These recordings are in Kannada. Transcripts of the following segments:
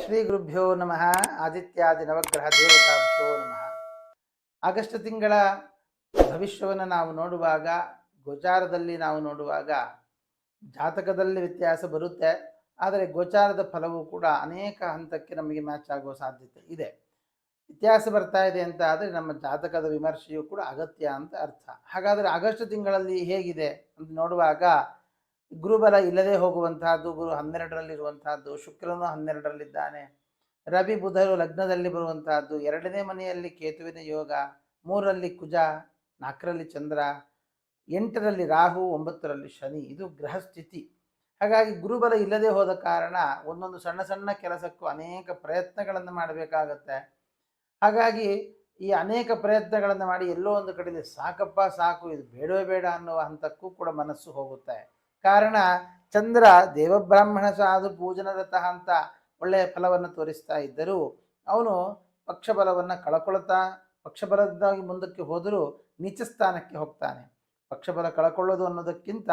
ಶ್ರೀ ಗುರುಭ್ಯೋ ನಮಃ. ಆದಿತ್ಯಾದಿ ನವಗ್ರಹ ದೇವತಾಭ್ಯೋ ನಮಃ. ಆಗಸ್ಟ್ ತಿಂಗಳ ಭವಿಷ್ಯವನ್ನು ನಾವು ನೋಡುವಾಗ, ಗೋಚಾರದಲ್ಲಿ ನಾವು ನೋಡುವಾಗ ಜಾತಕದಲ್ಲಿ ವ್ಯತ್ಯಾಸ ಬರುತ್ತೆ. ಆದರೆ ಗೋಚಾರದ ಫಲವು ಕೂಡ ಅನೇಕ ಹಂತಕ್ಕೆ ನಮಗೆ ಮ್ಯಾಚ್ ಆಗುವ ಸಾಧ್ಯತೆ ಇದೆ. ವ್ಯತ್ಯಾಸ ಬರ್ತಾ ಇದೆ ಅಂತ ಆದರೆ ನಮ್ಮ ಜಾತಕದ ವಿಮರ್ಶೆಯು ಕೂಡ ಅಗತ್ಯ ಅಂತ ಅರ್ಥ. ಹಾಗಾದರೆ ಆಗಸ್ಟ್ ತಿಂಗಳಲ್ಲಿ ಹೇಗಿದೆ ಅಂತ ನೋಡುವಾಗ, ಗುರುಬಲ ಇಲ್ಲದೆ ಹೋಗುವಂತಹದ್ದು, ಗುರು 12ರಲ್ಲಿರುವಂತಹದ್ದು, ಶುಕ್ರನು 12ರಲ್ಲಿದ್ದಾನೆ, ರವಿ ಬುಧರು ಲಗ್ನದಲ್ಲಿ ಬರುವಂತಹದ್ದು, 2ನೇ ಮನೆಯಲ್ಲಿ ಕೇತುವಿನ ಯೋಗ, 3ರಲ್ಲಿ ಕುಜ, 4ರಲ್ಲಿ ಚಂದ್ರ, 8ರಲ್ಲಿ ರಾಹು, 9ರಲ್ಲಿ ಶನಿ. ಇದು ಗ್ರಹ ಸ್ಥಿತಿ. ಹಾಗಾಗಿ ಗುರುಬಲ ಇಲ್ಲದೆ ಹೋದ ಕಾರಣ ಒಂದೊಂದು ಸಣ್ಣ ಸಣ್ಣ ಕೆಲಸಕ್ಕೂ ಅನೇಕ ಪ್ರಯತ್ನಗಳನ್ನು ಮಾಡಬೇಕಾಗತ್ತೆ. ಹಾಗಾಗಿ ಈ ಅನೇಕ ಪ್ರಯತ್ನಗಳನ್ನು ಮಾಡಿ ಎಲ್ಲೋ ಒಂದು ಕಡೆಯಲ್ಲಿ ಸಾಕಪ್ಪ ಸಾಕು, ಇದು ಬೇಡವೇ ಬೇಡ ಅನ್ನುವ ಹಂತಕ್ಕೂ ಕೂಡ ಮನಸ್ಸು ಹೋಗುತ್ತೆ. ಕಾರಣ ಚಂದ್ರ ದೇವಬ್ರಾಹ್ಮಣ ಸಾಧು ಪೂಜನರತಃ ಅಂತ ಒಳ್ಳೆಯ ಫಲವನ್ನು ತೋರಿಸ್ತಾ ಇದ್ದರೂ ಅವನು ಪಕ್ಷಬಲವನ್ನು ಕಳ್ಕೊಳ್ತಾ, ಪಕ್ಷಬಲದಾಗಿ ಮುಂದಕ್ಕೆ ಹೋದರೂ ನೀಚ ಸ್ಥಾನಕ್ಕೆ ಹೋಗ್ತಾನೆ. ಪಕ್ಷಬಲ ಕಳ್ಕೊಳ್ಳೋದು ಅನ್ನೋದಕ್ಕಿಂತ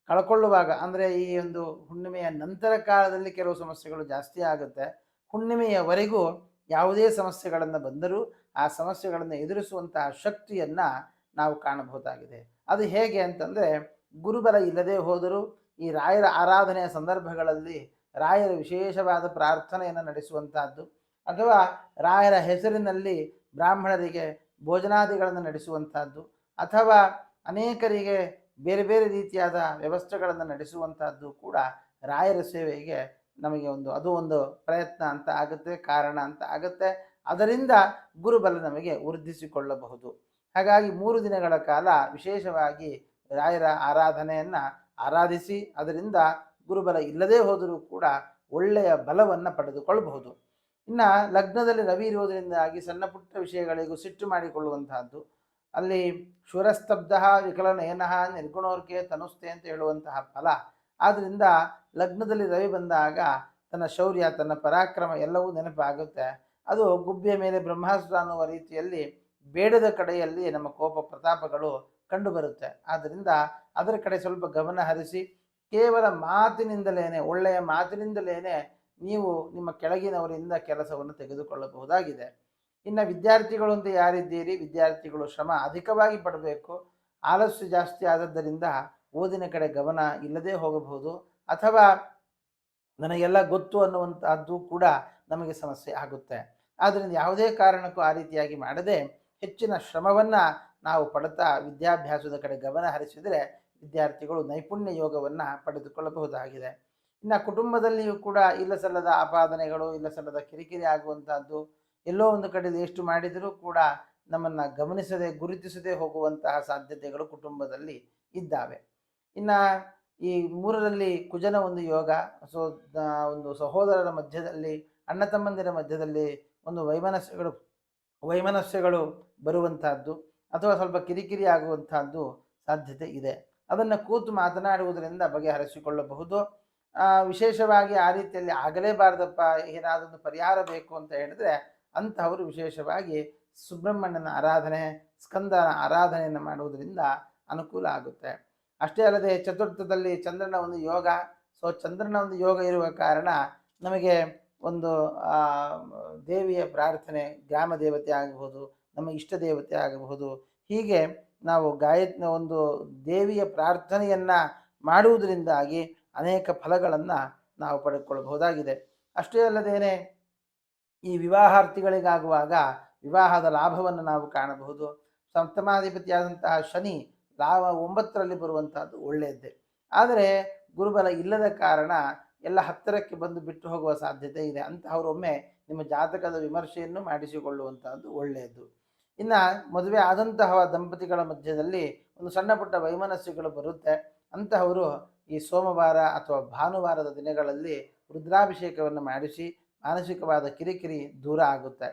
ಕಳ್ಕೊಳ್ಳುವಾಗ ಅಂದರೆ ಈ ಒಂದು ಹುಣ್ಣಿಮೆಯ ನಂತರ ಕಾಲದಲ್ಲಿ ಕೆಲವು ಸಮಸ್ಯೆಗಳು ಜಾಸ್ತಿ ಆಗುತ್ತೆ. ಹುಣ್ಣಿಮೆಯವರೆಗೂ ಯಾವುದೇ ಸಮಸ್ಯೆಗಳನ್ನು ಬಂದರೂ ಆ ಸಮಸ್ಯೆಗಳನ್ನು ಎದುರಿಸುವಂತಹ ಶಕ್ತಿಯನ್ನು ನಾವು ಕಾಣಬಹುದಾಗಿದೆ. ಅದು ಹೇಗೆ ಅಂತಂದರೆ, ಗುರುಬಲ ಇಲ್ಲದೆ ಹೋದರೂ ಈ ರಾಯರ ಆರಾಧನೆಯ ಸಂದರ್ಭಗಳಲ್ಲಿ ರಾಯರ ವಿಶೇಷವಾದ ಪ್ರಾರ್ಥನೆಯನ್ನು ನಡೆಸುವಂತಹದ್ದು, ಅಥವಾ ರಾಯರ ಹೆಸರಿನಲ್ಲಿ ಬ್ರಾಹ್ಮಣರಿಗೆ ಭೋಜನಾದಿಗಳನ್ನು ನಡೆಸುವಂತಹದ್ದು, ಅಥವಾ ಅನೇಕರಿಗೆ ಬೇರೆ ಬೇರೆ ರೀತಿಯಾದ ವ್ಯವಸ್ಥೆಗಳನ್ನು ನಡೆಸುವಂತಹದ್ದು ಕೂಡ ರಾಯರ ಸೇವೆಗೆ ನಮಗೆ ಅದು ಒಂದು ಪ್ರಯತ್ನ ಅಂತ ಆಗುತ್ತೆ, ಕಾರಣ ಅಂತ ಆಗುತ್ತೆ. ಅದರಿಂದ ಗುರುಬಲ ನಮಗೆ ವೃದ್ಧಿಸಿಕೊಳ್ಳಬಹುದು. ಹಾಗಾಗಿ 3 ದಿನಗಳ ಕಾಲ ವಿಶೇಷವಾಗಿ ರಾಯರ ಆರಾಧನೆಯನ್ನು ಆರಾಧಿಸಿ ಅದರಿಂದ ಗುರುಬಲ ಇಲ್ಲದೇ ಹೋದರೂ ಕೂಡ ಒಳ್ಳೆಯ ಬಲವನ್ನು ಪಡೆದುಕೊಳ್ಳಬಹುದು. ಇನ್ನು ಲಗ್ನದಲ್ಲಿ ರವಿ ಇರುವುದರಿಂದಾಗಿ ಸಣ್ಣ ಪುಟ್ಟ ವಿಷಯಗಳಿಗೂ ಸಿಟ್ಟು ಮಾಡಿಕೊಳ್ಳುವಂತಹದ್ದು, ಅಲ್ಲಿ ಶೂರಸ್ತಬ್ಧ ವಿಕಲನಯನಃ ನಿರ್ಗುಣೋರ್ಕೆ ತನುಸ್ತೆ ಅಂತ ಹೇಳುವಂತಹ ಫಲ. ಆದ್ದರಿಂದ ಲಗ್ನದಲ್ಲಿ ರವಿ ಬಂದಾಗ ತನ್ನ ಶೌರ್ಯ, ತನ್ನ ಪರಾಕ್ರಮ ಎಲ್ಲವೂ ನೆನಪಾಗುತ್ತೆ. ಅದು ಗುಬ್ಬೆಯ ಮೇಲೆ ಬ್ರಹ್ಮಾಸ್ತ್ರ ಅನ್ನುವ ರೀತಿಯಲ್ಲಿ ಬೇಡದ ಕಡೆಯಲ್ಲಿ ನಮ್ಮ ಕೋಪ ಪ್ರತಾಪಗಳು ಕಂಡುಬರುತ್ತೆ. ಆದ್ದರಿಂದ ಅದರ ಕಡೆ ಸ್ವಲ್ಪ ಗಮನ ಹರಿಸಿ ಕೇವಲ ಮಾತಿನಿಂದಲೇ, ಒಳ್ಳೆಯ ಮಾತಿನಿಂದಲೇ ನೀವು ನಿಮ್ಮ ಕೆಳಗಿನವರಿಂದ ಕೆಲಸವನ್ನು ತೆಗೆದುಕೊಳ್ಳಬಹುದಾಗಿದೆ. ಇನ್ನು ವಿದ್ಯಾರ್ಥಿಗಳು ಅಂತ ಯಾರಿದ್ದೀರಿ, ವಿದ್ಯಾರ್ಥಿಗಳು ಶ್ರಮ ಅಧಿಕವಾಗಿ ಪಡಬೇಕು. ಆಲಸ್ಯ ಜಾಸ್ತಿ ಆದದ್ದರಿಂದ ಓದಿನ ಕಡೆ ಗಮನ ಇಲ್ಲದೆ ಹೋಗಬಹುದು, ಅಥವಾ ನನಗೆಲ್ಲ ಗೊತ್ತು ಅನ್ನುವಂಥದ್ದು ಕೂಡ ನಮಗೆ ಸಮಸ್ಯೆ ಆಗುತ್ತೆ. ಆದ್ದರಿಂದ ಯಾವುದೇ ಕಾರಣಕ್ಕೂ ಆ ರೀತಿಯಾಗಿ ಮಾಡದೆ ಹೆಚ್ಚಿನ ಶ್ರಮವನ್ನು ನಾವು ಪಡ್ತಾ ವಿದ್ಯಾಭ್ಯಾಸದ ಕಡೆ ಗಮನ ಹರಿಸಿದರೆ ವಿದ್ಯಾರ್ಥಿಗಳು ನೈಪುಣ್ಯ ಯೋಗವನ್ನು ಪಡೆದುಕೊಳ್ಳಬಹುದಾಗಿದೆ. ಇನ್ನು ಕುಟುಂಬದಲ್ಲಿಯೂ ಕೂಡ ಇಲ್ಲಸಲ್ಲದ ಆಪಾದನೆಗಳು, ಇಲ್ಲಸಲ್ಲದ ಕಿರಿಕಿರಿ ಆಗುವಂತಹದ್ದು, ಎಲ್ಲೋ ಒಂದು ಕಡೆಯಲ್ಲಿ ಎಷ್ಟು ಮಾಡಿದರೂ ಕೂಡ ನಮ್ಮನ್ನು ಗಮನಿಸದೆ ಗುರುತಿಸದೆ ಹೋಗುವಂತಹ ಸಾಧ್ಯತೆಗಳು ಕುಟುಂಬದಲ್ಲಿ ಇದ್ದಾವೆ. ಇನ್ನು ಈ 3ರಲ್ಲಿ ಕುಜನ ಒಂದು ಯೋಗ, ಒಂದು ಸಹೋದರರ ಮಧ್ಯದಲ್ಲಿ, ಅಣ್ಣ ತಮ್ಮಂದಿರ ಮಧ್ಯದಲ್ಲಿ ಒಂದು ವೈಮನಸ್ಯಗಳು ಬರುವಂತಹದ್ದು, ಅಥವಾ ಸ್ವಲ್ಪ ಕಿರಿಕಿರಿ ಆಗುವಂತಹದ್ದು ಸಾಧ್ಯತೆ ಇದೆ. ಅದನ್ನು ಕೂತು ಮಾತನಾಡುವುದರಿಂದ ಬಗೆಹರಿಸಿಕೊಳ್ಳಬಹುದು. ವಿಶೇಷವಾಗಿ ಆ ರೀತಿಯಲ್ಲಿ ಆಗಲೇಬಾರ್ದಪ್ಪ, ಏನಾದೊಂದು ಪರಿಹಾರ ಬೇಕು ಅಂತ ಹೇಳಿದ್ರೆ ಅಂತಹವರು ವಿಶೇಷವಾಗಿ ಸುಬ್ರಹ್ಮಣ್ಯನ ಆರಾಧನೆ, ಸ್ಕಂದನ ಆರಾಧನೆಯನ್ನು ಮಾಡುವುದರಿಂದ ಅನುಕೂಲ ಆಗುತ್ತೆ. ಅಷ್ಟೇ ಅಲ್ಲದೆ ಚತುರ್ಥದಲ್ಲಿ ಚಂದ್ರನ ಒಂದು ಯೋಗ. ಚಂದ್ರನ ಒಂದು ಯೋಗ ಇರುವ ಕಾರಣ ನಮಗೆ ಒಂದು ದೇವಿಯ ಪ್ರಾರ್ಥನೆ, ಗ್ರಾಮ ದೇವತೆ ಆಗಬಹುದು, ನಮ್ಮ ಇಷ್ಟ ದೇವತೆ ಆಗಬಹುದು, ಹೀಗೆ ನಾವು ಒಂದು ದೇವಿಯ ಪ್ರಾರ್ಥನೆಯನ್ನು ಮಾಡುವುದರಿಂದಾಗಿ ಅನೇಕ ಫಲಗಳನ್ನು ನಾವು ಪಡೆದುಕೊಳ್ಳಬಹುದಾಗಿದೆ. ಅಷ್ಟೇ ಅಲ್ಲದೇನೆ ಈ ವಿವಾಹಾರ್ಥಿಗಳಿಗಾಗುವಾಗ ವಿವಾಹದ ಲಾಭವನ್ನು ನಾವು ಕಾಣಬಹುದು. ಸಪ್ತಮಾಧಿಪತಿಯಾದಂತಹ ಶನಿ 9ರಲ್ಲಿ ಬರುವಂತಹದ್ದು ಒಳ್ಳೆಯದ್ದೇ. ಆದರೆ ಗುರುಬಲ ಇಲ್ಲದ ಕಾರಣ ಎಲ್ಲ ಹತ್ತಿರಕ್ಕೆ ಬಂದು ಬಿಟ್ಟು ಹೋಗುವ ಸಾಧ್ಯತೆ ಇದೆ. ಅಂತಹವರೊಮ್ಮೆ ನಿಮ್ಮ ಜಾತಕದ ವಿಮರ್ಶೆಯನ್ನು ಮಾಡಿಸಿಕೊಳ್ಳುವಂತಹದ್ದು ಒಳ್ಳೆಯದು. ಇನ್ನು ಮದುವೆ ಆದಂತಹ ದಂಪತಿಗಳ ಮಧ್ಯದಲ್ಲಿ ಒಂದು ಸಣ್ಣ ಪುಟ್ಟ ವೈಮನಸ್ಯಗಳು ಬರುತ್ತೆ. ಅಂತಹವರು ಈ ಸೋಮವಾರ ಅಥವಾ ಭಾನುವಾರದ ದಿನಗಳಲ್ಲಿ ರುದ್ರಾಭಿಷೇಕವನ್ನು ಮಾಡಿಸಿ ಮಾನಸಿಕವಾದ ಕಿರಿಕಿರಿ ದೂರ ಆಗುತ್ತೆ.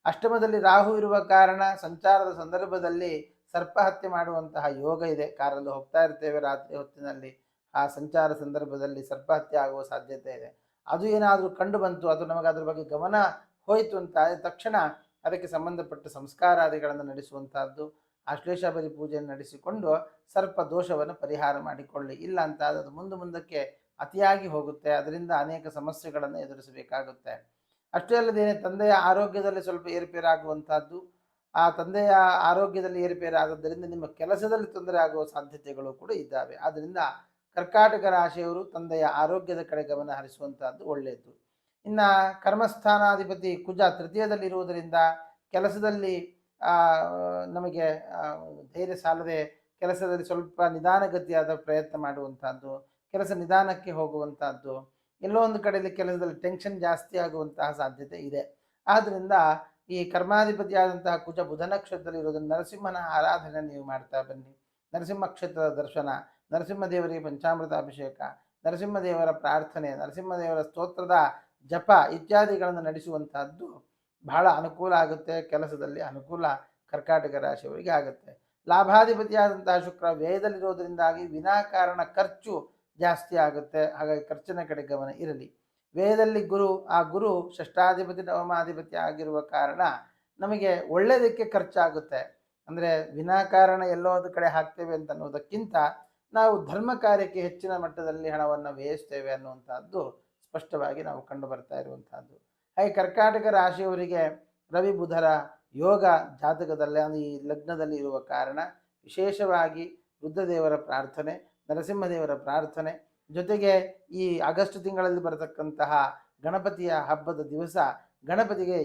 ಅಷ್ಟಮದಲ್ಲಿ ರಾಹು ಇರುವ ಕಾರಣ ಸಂಚಾರದ ಸಂದರ್ಭದಲ್ಲಿ ಸರ್ಪಹತ್ಯೆ ಮಾಡುವಂತಹ ಯೋಗ ಇದೆ. ಕಾರಲ್ಲಿ ಹೋಗ್ತಾ ಇರ್ತೇವೆ, ರಾತ್ರಿ ಹೊತ್ತಿನಲ್ಲಿ ಆ ಸಂಚಾರ ಸಂದರ್ಭದಲ್ಲಿ ಸರ್ಪಹತ್ಯೆ ಆಗುವ ಸಾಧ್ಯತೆ ಇದೆ. ಅದು ಏನಾದರೂ ಕಂಡು ಬಂತು, ಅದು ನಮಗೆ ಅದ್ರ ಬಗ್ಗೆ ಗಮನ ಹೋಯಿತು ಅಂತ ತಕ್ಷಣ ಅದಕ್ಕೆ ಸಂಬಂಧಪಟ್ಟ ಸಂಸ್ಕಾರಾದಿಗಳನ್ನು ನಡೆಸುವಂತಹದ್ದು, ಆಶ್ಲೇಷಾಬಲಿ ಪೂಜೆಯನ್ನು ನಡೆಸಿಕೊಂಡು ಸರ್ಪ ದೋಷವನ್ನು ಪರಿಹಾರ ಮಾಡಿಕೊಳ್ಳಿ. ಇಲ್ಲ ಅಂತ ಅದು ಮುಂದಕ್ಕೆ ಅತಿಯಾಗಿ ಹೋಗುತ್ತೆ. ಅದರಿಂದ ಅನೇಕ ಸಮಸ್ಯೆಗಳನ್ನು ಎದುರಿಸಬೇಕಾಗುತ್ತೆ. ಅಷ್ಟೇ ಅಲ್ಲದೇನೆ ತಂದೆಯ ಆರೋಗ್ಯದಲ್ಲಿ ಸ್ವಲ್ಪ ಏರುಪೇರಾಗುವಂತಹದ್ದು, ಆ ತಂದೆಯ ಆರೋಗ್ಯದಲ್ಲಿ ಏರುಪೇರಾದದ್ದರಿಂದ ನಿಮ್ಮ ಕೆಲಸದಲ್ಲಿ ತೊಂದರೆ ಆಗುವ ಸಾಧ್ಯತೆಗಳು ಕೂಡ ಇದ್ದಾವೆ. ಆದ್ದರಿಂದ ಕರ್ಕಾಟಕ ರಾಶಿಯವರು ತಂದೆಯ ಆರೋಗ್ಯದ ಕಡೆ ಗಮನ ಹರಿಸುವಂತಹದ್ದು ಒಳ್ಳೆಯದು. ಇನ್ನು ಕರ್ಮಸ್ಥಾನಾಧಿಪತಿ ಕುಜ ತೃತೀಯದಲ್ಲಿರುವುದರಿಂದ ಕೆಲಸದಲ್ಲಿ ನಮಗೆ ಧೈರ್ಯ ಸಾಲದೆ ಕೆಲಸದಲ್ಲಿ ಸ್ವಲ್ಪ ನಿಧಾನಗತಿಯಾದ ಪ್ರಯತ್ನ ಮಾಡುವಂತಹದ್ದು, ಕೆಲಸ ನಿಧಾನಕ್ಕೆ ಹೋಗುವಂತಹದ್ದು, ಎಲ್ಲೋ ಒಂದು ಕಡೆಯಲ್ಲಿ ಕೆಲಸದಲ್ಲಿ ಟೆನ್ಷನ್ ಜಾಸ್ತಿ ಆಗುವಂತಹ ಸಾಧ್ಯತೆ ಇದೆ. ಆದ್ದರಿಂದ ಈ ಕರ್ಮಾಧಿಪತಿಯಾದಂತಹ ಕುಜ ಬುಧ ನಕ್ಷತ್ರದಲ್ಲಿ ಇರೋದನ್ನು ನರಸಿಂಹನ ಆರಾಧನೆ ನೀವು ಮಾಡ್ತಾ ಬನ್ನಿ. ನರಸಿಂಹ ಕ್ಷೇತ್ರದ ದರ್ಶನ, ನರಸಿಂಹದೇವರಿಗೆ ಪಂಚಾಮೃತ ಅಭಿಷೇಕ, ನರಸಿಂಹದೇವರ ಪ್ರಾರ್ಥನೆ, ನರಸಿಂಹದೇವರ ಸ್ತೋತ್ರದ ಜಪ ಇತ್ಯಾದಿಗಳನ್ನು ನಡೆಸುವಂತಹದ್ದು ಬಹಳ ಅನುಕೂಲ ಆಗುತ್ತೆ. ಕೆಲಸದಲ್ಲಿ ಅನುಕೂಲ ಕರ್ಕಾಟಕ ರಾಶಿಯವರಿಗೆ ಆಗುತ್ತೆ. ಲಾಭಾಧಿಪತಿಯಾದಂತಹ ಶುಕ್ರ ವ್ಯಯದಲ್ಲಿರೋದರಿಂದಾಗಿ ವಿನಾಕಾರಣ ಖರ್ಚು ಜಾಸ್ತಿ ಆಗುತ್ತೆ. ಹಾಗಾಗಿ ಖರ್ಚಿನ ಕಡೆ ಗಮನ ಇರಲಿ. ವ್ಯಯದಲ್ಲಿ ಗುರು, ಆ ಗುರು ಷಷ್ಠಾಧಿಪತಿ ನವಮಾಧಿಪತಿ ಆಗಿರುವ ಕಾರಣ ನಮಗೆ ಒಳ್ಳೆಯದಕ್ಕೆ ಖರ್ಚಾಗುತ್ತೆ. ಅಂದರೆ ವಿನಾಕಾರಣ ಎಲ್ಲೋ ಒಂದು ಕಡೆ ಹಾಕ್ತೇವೆ ಅಂತ ಅನ್ನೋದಕ್ಕಿಂತ ನಾವು ಧರ್ಮ ಕಾರ್ಯಕ್ಕೆ ಹೆಚ್ಚಿನ ಮಟ್ಟದಲ್ಲಿ ಹಣವನ್ನು ವ್ಯಯಿಸ್ತೇವೆ ಅನ್ನುವಂಥದ್ದು ಸ್ಪಷ್ಟವಾಗಿ ನಾವು ಕಂಡು ಬರ್ತಾ ಇರುವಂತಹದ್ದು. ಹಾಗೆ ಕರ್ಕಾಟಕ ರಾಶಿಯವರಿಗೆ ರವಿ ಬುಧರ ಯೋಗ ಜಾತಕದಲ್ಲಿ ಅಂದರೆ ಈ ಲಗ್ನದಲ್ಲಿ ಇರುವ ಕಾರಣ ವಿಶೇಷವಾಗಿ ರುದ್ರದೇವರ ಪ್ರಾರ್ಥನೆ, ನರಸಿಂಹದೇವರ ಪ್ರಾರ್ಥನೆ, ಜೊತೆಗೆ ಈ ಆಗಸ್ಟ್ ತಿಂಗಳಲ್ಲಿ ಬರತಕ್ಕಂತಹ ಗಣಪತಿಯ ಹಬ್ಬದ ದಿವಸ ಗಣಪತಿಗೆ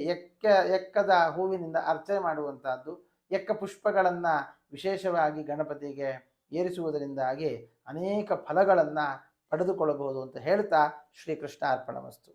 ಎಕ್ಕದ ಹೂವಿನಿಂದ ಅರ್ಚನೆ ಮಾಡುವಂತಹದ್ದು, ಎಕ್ಕ ಪುಷ್ಪಗಳನ್ನು ವಿಶೇಷವಾಗಿ ಗಣಪತಿಗೆ ಏರಿಸುವುದರಿಂದಾಗಿ ಅನೇಕ ಫಲಗಳನ್ನು ಪಡೆದುಕೊಳ್ಳಬಹುದು ಅಂತ ಹೇಳ್ತಾ ಶ್ರೀಕೃಷ್ಣ ಅರ್ಪಣಮಸ್ತು.